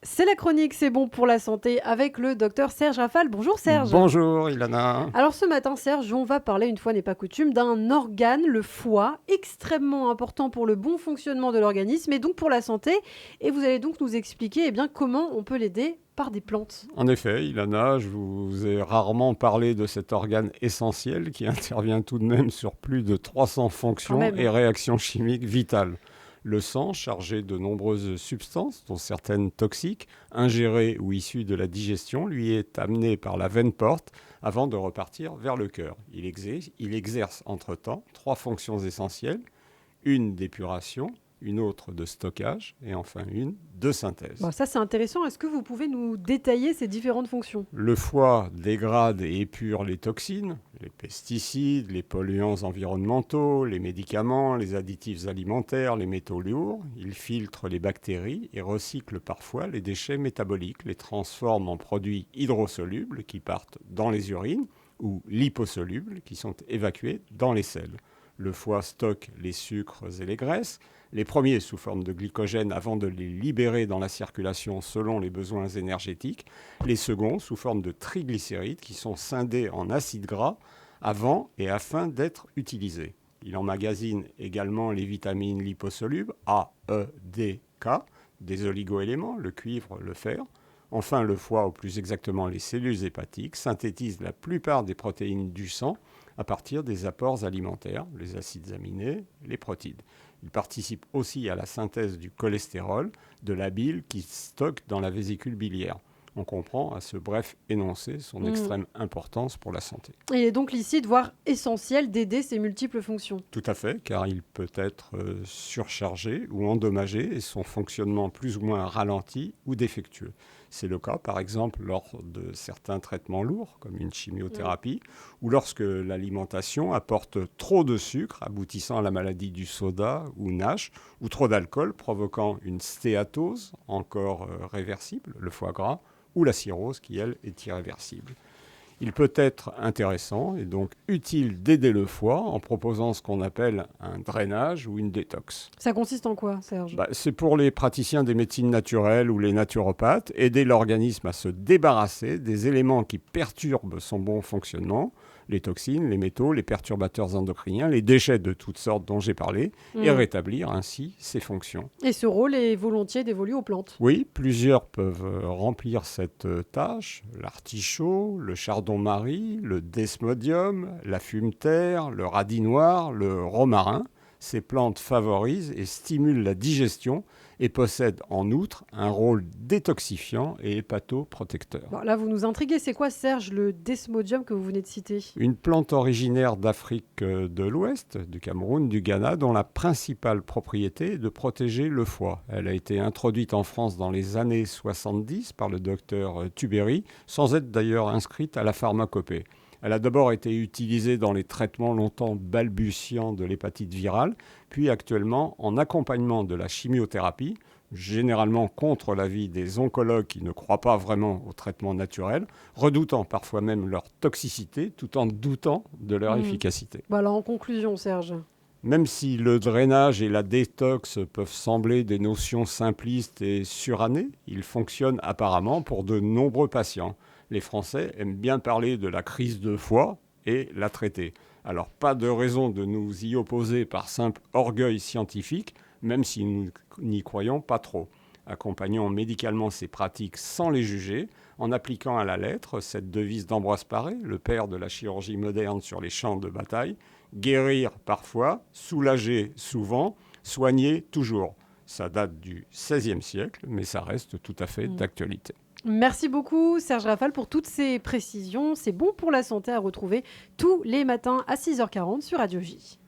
C'est la chronique, c'est bon pour la santé avec le docteur Serge Rafal. Bonjour Serge. Bonjour Ilana. Alors ce matin Serge, on va parler une fois n'est pas coutume d'un organe, le foie, extrêmement important pour le bon fonctionnement de l'organisme et donc pour la santé. Et vous allez donc nous expliquer comment on peut l'aider par des plantes. En effet, Ilana, je vous ai rarement parlé de cet organe essentiel qui intervient tout de même sur plus de 300 Quand fonctions même. et réactions chimiques vitales. Le sang, chargé de nombreuses substances, dont certaines toxiques, ingérées ou issues de la digestion, lui est amené par la veine porte avant de repartir vers le cœur. Il exerce entre-temps 3 fonctions essentielles, une d'épuration, une autre de stockage et enfin une de synthèse. Bon, ça c'est intéressant. Est-ce que vous pouvez nous détailler ces différentes fonctions? Le foie dégrade et épure les toxines, les pesticides, les polluants environnementaux, les médicaments, les additifs alimentaires, les métaux lourds. Il filtre les bactéries et recycle parfois les déchets métaboliques, les transforme en produits hydrosolubles qui partent dans les urines ou liposolubles qui sont évacués dans les selles. Le foie stocke les sucres et les graisses, les premiers sous forme de glycogène avant de les libérer dans la circulation selon les besoins énergétiques, les seconds sous forme de triglycérides qui sont scindés en acides gras avant et afin d'être utilisés. Il emmagasine également les vitamines liposolubles A, E, D, K, des oligoéléments, le cuivre, le fer. Enfin, le foie, ou plus exactement les cellules hépatiques, synthétise la plupart des protéines du sang à partir des apports alimentaires, les acides aminés, les protides. Il participe aussi à la synthèse du cholestérol, de la bile qui stocke dans la vésicule biliaire. On comprend à ce bref énoncé son extrême importance pour la santé. Il est donc licite, voire essentiel, d'aider ces multiples fonctions. Tout à fait, car il peut être surchargé ou endommagé et son fonctionnement plus ou moins ralenti ou défectueux. C'est le cas, par exemple, lors de certains traitements lourds, comme une chimiothérapie, ou lorsque l'alimentation apporte trop de sucre, aboutissant à la maladie du soda ou NASH, ou trop d'alcool, provoquant une stéatose, encore réversible, le foie gras, ou la cirrhose, qui, elle, est irréversible. Il peut être intéressant et donc utile d'aider le foie en proposant ce qu'on appelle un drainage ou une détox. Ça consiste en quoi, Serge? C'est pour les praticiens des médecines naturelles ou les naturopathes, aider l'organisme à se débarrasser des éléments qui perturbent son bon fonctionnement, les toxines, les métaux, les perturbateurs endocriniens, les déchets de toutes sortes dont j'ai parlé, et rétablir ainsi ses fonctions. Et ce rôle est volontiers dévolu aux plantes. Oui, plusieurs peuvent remplir cette tâche. L'artichaut, le chardon-marie, le desmodium, la fumeterre, le radis noir, le romarin. Ces plantes favorisent et stimulent la digestion et possèdent en outre un rôle détoxifiant et hépatoprotecteur. Bon, là, vous nous intriguez. C'est quoi, Serge, le desmodium que vous venez de citer? Une plante originaire d'Afrique de l'Ouest, du Cameroun, du Ghana, dont la principale propriété est de protéger le foie. Elle a été introduite en France dans les années 70 par le docteur Tubéry, sans être d'ailleurs inscrite à la pharmacopée. Elle a d'abord été utilisée dans les traitements longtemps balbutiants de l'hépatite virale, puis actuellement en accompagnement de la chimiothérapie, généralement contre l'avis des oncologues qui ne croient pas vraiment au traitement naturel, redoutant parfois même leur toxicité tout en doutant de leur efficacité. Bon, alors, en conclusion, Serge. Même si le drainage et la détox peuvent sembler des notions simplistes et surannées, ils fonctionnent apparemment pour de nombreux patients. Les Français aiment bien parler de la crise de foie et la traiter. Alors pas de raison de nous y opposer par simple orgueil scientifique, même si nous n'y croyons pas trop. Accompagnons médicalement ces pratiques sans les juger, en appliquant à la lettre cette devise d'Ambroise Paré, le père de la chirurgie moderne sur les champs de bataille: guérir parfois, soulager souvent, soigner toujours. Ça date du XVIe siècle, mais ça reste tout à fait d'actualité. Merci beaucoup, Serge Rafal, pour toutes ces précisions. C'est bon pour la santé à retrouver tous les matins à 6h40 sur Radio J.